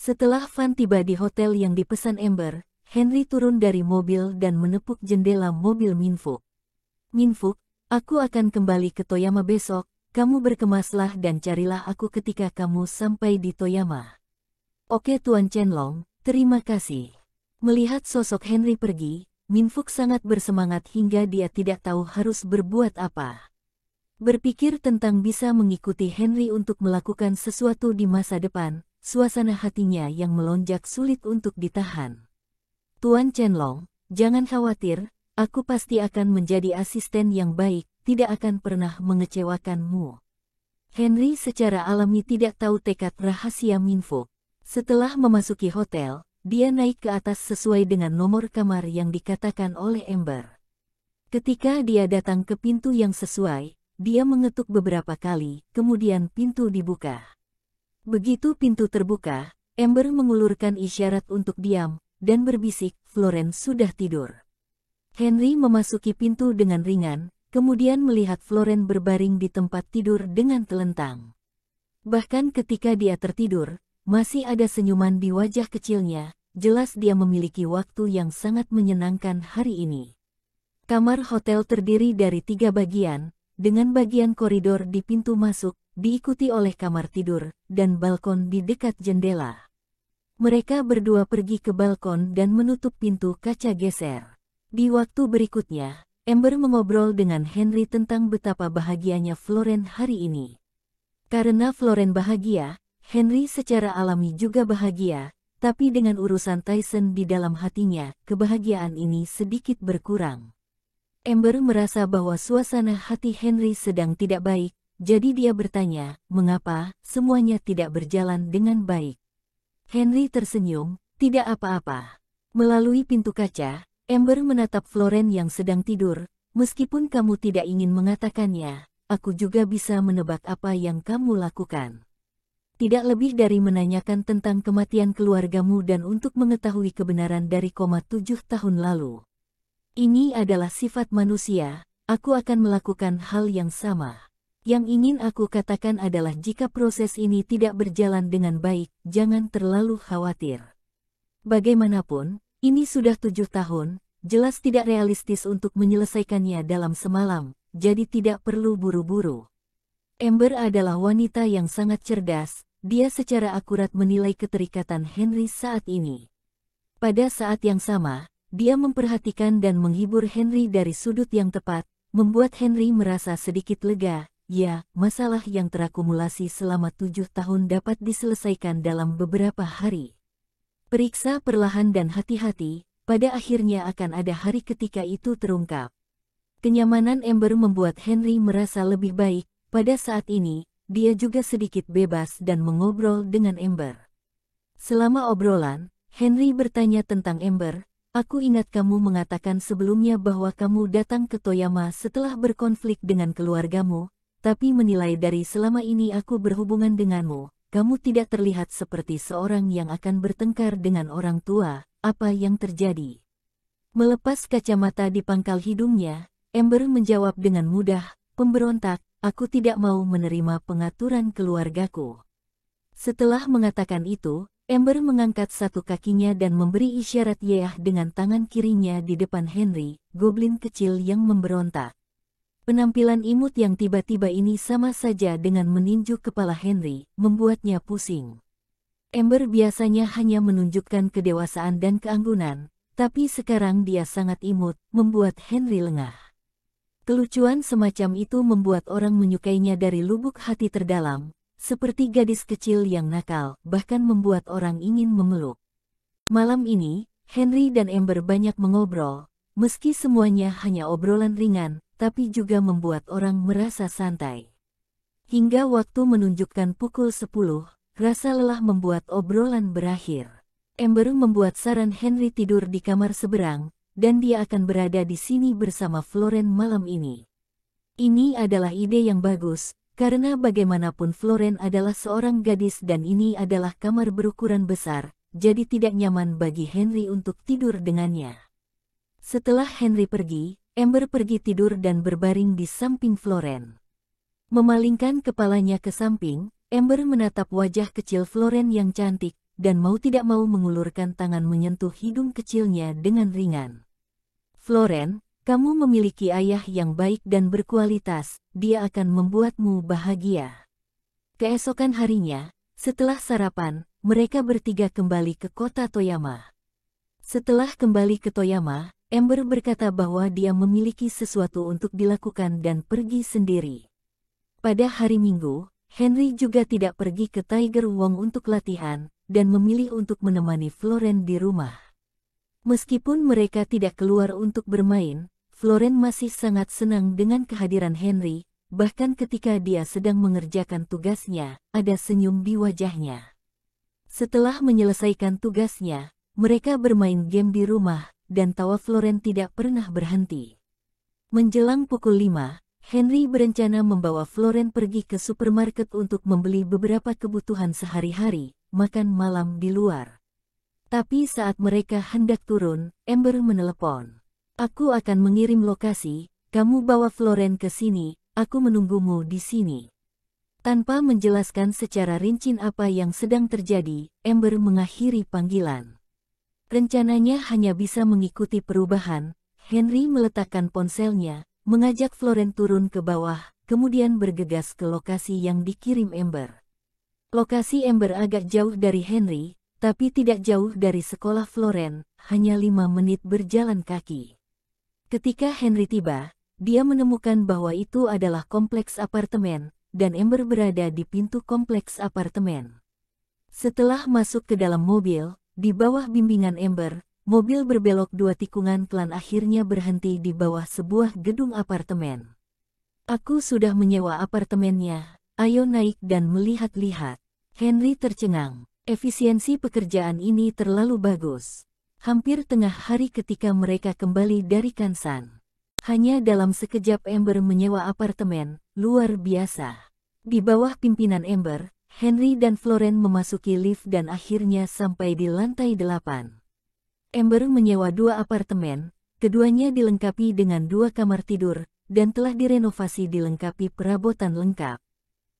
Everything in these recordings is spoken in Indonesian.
Setelah Van tiba di hotel yang dipesan Amber, Henry turun dari mobil dan menepuk jendela mobil Minfuk. Minfuk, aku akan kembali ke Toyama besok, kamu berkemaslah dan carilah aku ketika kamu sampai di Toyama. Oke Tuan Chenlong, terima kasih. Melihat sosok Henry pergi, Minfuk sangat bersemangat hingga dia tidak tahu harus berbuat apa. Berpikir tentang bisa mengikuti Henry untuk melakukan sesuatu di masa depan, suasana hatinya yang melonjak sulit untuk ditahan. Tuan Chenlong, jangan khawatir, aku pasti akan menjadi asisten yang baik, tidak akan pernah mengecewakanmu. Henry secara alami tidak tahu tekad rahasia Minfuk. Setelah memasuki hotel, dia naik ke atas sesuai dengan nomor kamar yang dikatakan oleh Amber. Ketika dia datang ke pintu yang sesuai, dia mengetuk beberapa kali, kemudian pintu dibuka. Begitu pintu terbuka, Amber mengulurkan isyarat untuk diam, dan berbisik, Florence sudah tidur. Henry memasuki pintu dengan ringan, kemudian melihat Florence berbaring di tempat tidur dengan telentang. Bahkan ketika dia tertidur, masih ada senyuman di wajah kecilnya, jelas dia memiliki waktu yang sangat menyenangkan hari ini. Kamar hotel terdiri dari 3 bagian, dengan bagian koridor di pintu masuk, diikuti oleh kamar tidur, dan balkon di dekat jendela. Mereka berdua pergi ke balkon dan menutup pintu kaca geser. Di waktu berikutnya, Amber mengobrol dengan Henry tentang betapa bahagianya Florence hari ini. Karena Florence bahagia, Henry secara alami juga bahagia, tapi dengan urusan Tyson di dalam hatinya, kebahagiaan ini sedikit berkurang. Amber merasa bahwa suasana hati Henry sedang tidak baik, jadi dia bertanya, mengapa semuanya tidak berjalan dengan baik. Henry tersenyum, tidak apa-apa. Melalui pintu kaca, Amber menatap Florence yang sedang tidur, meskipun kamu tidak ingin mengatakannya, aku juga bisa menebak apa yang kamu lakukan. Tidak lebih dari menanyakan tentang kematian keluargamu dan untuk mengetahui kebenaran dari 7 tahun lalu. Ini adalah sifat manusia, aku akan melakukan hal yang sama. Yang ingin aku katakan adalah jika proses ini tidak berjalan dengan baik, jangan terlalu khawatir. Bagaimanapun, ini sudah 7 tahun, jelas tidak realistis untuk menyelesaikannya dalam semalam, jadi tidak perlu buru-buru. Amber adalah wanita yang sangat cerdas, dia secara akurat menilai keterikatan Henry saat ini. Pada saat yang sama, dia memperhatikan dan menghibur Henry dari sudut yang tepat, membuat Henry merasa sedikit lega. Ya, masalah yang terakumulasi selama 7 tahun dapat diselesaikan dalam beberapa hari. Periksa perlahan dan hati-hati, pada akhirnya akan ada hari ketika itu terungkap. Kenyamanan Amber membuat Henry merasa lebih baik, pada saat ini, dia juga sedikit bebas dan mengobrol dengan Amber. Selama obrolan, Henry bertanya tentang Amber, aku ingat kamu mengatakan sebelumnya bahwa kamu datang ke Toyama setelah berkonflik dengan keluargamu, tapi menilai dari selama ini aku berhubungan denganmu, kamu tidak terlihat seperti seorang yang akan bertengkar dengan orang tua, apa yang terjadi? Melepas kacamata di pangkal hidungnya, Amber menjawab dengan mudah, pemberontak, aku tidak mau menerima pengaturan keluargaku. Setelah mengatakan itu, Amber mengangkat satu kakinya dan memberi isyarat yeah dengan tangan kirinya di depan Henry, goblin kecil yang memberontak. Penampilan imut yang tiba-tiba ini sama saja dengan meninju kepala Henry, membuatnya pusing. Amber biasanya hanya menunjukkan kedewasaan dan keanggunan, tapi sekarang dia sangat imut, membuat Henry lengah. Kelucuan semacam itu membuat orang menyukainya dari lubuk hati terdalam, seperti gadis kecil yang nakal, bahkan membuat orang ingin memeluk. Malam ini, Henry dan Amber banyak mengobrol, meski semuanya hanya obrolan ringan, tapi juga membuat orang merasa santai. Hingga waktu menunjukkan pukul 10, rasa lelah membuat obrolan berakhir. Amber membuat saran Henry tidur di kamar seberang, dan dia akan berada di sini bersama Florence malam ini. Ini adalah ide yang bagus, karena bagaimanapun Florence adalah seorang gadis dan ini adalah kamar berukuran besar, jadi tidak nyaman bagi Henry untuk tidur dengannya. Setelah Henry pergi, Amber pergi tidur dan berbaring di samping Florence. Memalingkan kepalanya ke samping, Amber menatap wajah kecil Florence yang cantik, dan mau tidak mau mengulurkan tangan menyentuh hidung kecilnya dengan ringan. Floren, kamu memiliki ayah yang baik dan berkualitas, dia akan membuatmu bahagia. Keesokan harinya, setelah sarapan, mereka bertiga kembali ke kota Toyama. Setelah kembali ke Toyama, Ember berkata bahwa dia memiliki sesuatu untuk dilakukan dan pergi sendiri. Pada hari Minggu, Henry juga tidak pergi ke Tiger Wong untuk latihan, dan memilih untuk menemani Floren di rumah. Meskipun mereka tidak keluar untuk bermain, Floren masih sangat senang dengan kehadiran Henry, bahkan ketika dia sedang mengerjakan tugasnya, ada senyum di wajahnya. Setelah menyelesaikan tugasnya, mereka bermain game di rumah, dan tawa Floren tidak pernah berhenti. Menjelang pukul 5, Henry berencana membawa Floren pergi ke supermarket untuk membeli beberapa kebutuhan sehari-hari, makan malam di luar. Tapi saat mereka hendak turun, Ember menelepon. Aku akan mengirim lokasi, kamu bawa Floren ke sini, aku menunggumu di sini. Tanpa menjelaskan secara rinci apa yang sedang terjadi, Ember mengakhiri panggilan. Rencananya hanya bisa mengikuti perubahan. Henry meletakkan ponselnya, mengajak Floren turun ke bawah, kemudian bergegas ke lokasi yang dikirim Ember. Lokasi Ember agak jauh dari Henry, tapi tidak jauh dari sekolah Floren, hanya 5 menit berjalan kaki. Ketika Henry tiba, dia menemukan bahwa itu adalah kompleks apartemen, dan Ember berada di pintu kompleks apartemen. Setelah masuk ke dalam mobil, di bawah bimbingan Ember, mobil berbelok 2 tikungan pelan akhirnya berhenti di bawah sebuah gedung apartemen. Aku sudah menyewa apartemennya, ayo naik dan melihat-lihat. Henry tercengang, efisiensi pekerjaan ini terlalu bagus. Hampir tengah hari ketika mereka kembali dari Kansan. Hanya dalam sekejap Ember menyewa apartemen, luar biasa. Di bawah pimpinan Ember, Henry dan Floren memasuki lift dan akhirnya sampai di lantai 8. Ember menyewa 2 apartemen, keduanya dilengkapi dengan 2 kamar tidur, dan telah direnovasi dilengkapi perabotan lengkap.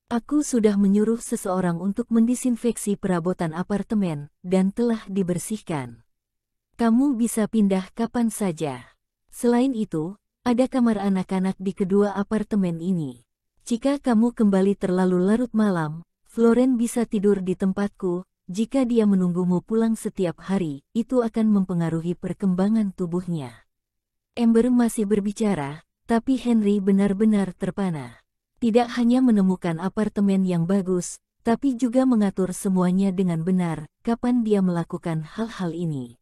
Aku sudah menyuruh seseorang untuk mendisinfeksi perabotan apartemen, dan telah dibersihkan. Kamu bisa pindah kapan saja. Selain itu, ada kamar anak-anak di kedua apartemen ini. Jika kamu kembali terlalu larut malam, Floren bisa tidur di tempatku. Jika dia menunggumu pulang setiap hari, itu akan mempengaruhi perkembangan tubuhnya. Ember masih berbicara, tapi Henry benar-benar terpana. Tidak hanya menemukan apartemen yang bagus, tapi juga mengatur semuanya dengan benar, kapan dia melakukan hal-hal ini.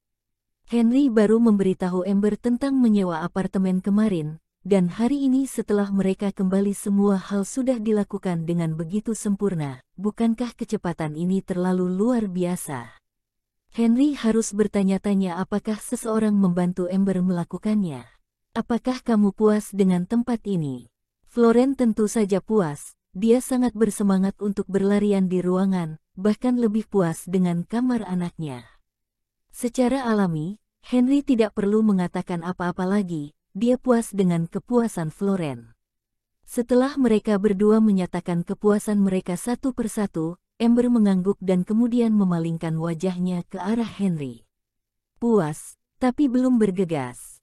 Henry baru memberitahu Ember tentang menyewa apartemen kemarin, dan hari ini setelah mereka kembali semua hal sudah dilakukan dengan begitu sempurna. Bukankah kecepatan ini terlalu luar biasa? Henry harus bertanya-tanya apakah seseorang membantu Ember melakukannya. Apakah kamu puas dengan tempat ini? Floren tentu saja puas, dia sangat bersemangat untuk berlarian di ruangan, bahkan lebih puas dengan kamar anaknya. Secara alami, Henry tidak perlu mengatakan apa-apa lagi, dia puas dengan kepuasan Floren. Setelah mereka berdua menyatakan kepuasan mereka satu persatu, Ember mengangguk dan kemudian memalingkan wajahnya ke arah Henry. Puas, tapi belum bergegas.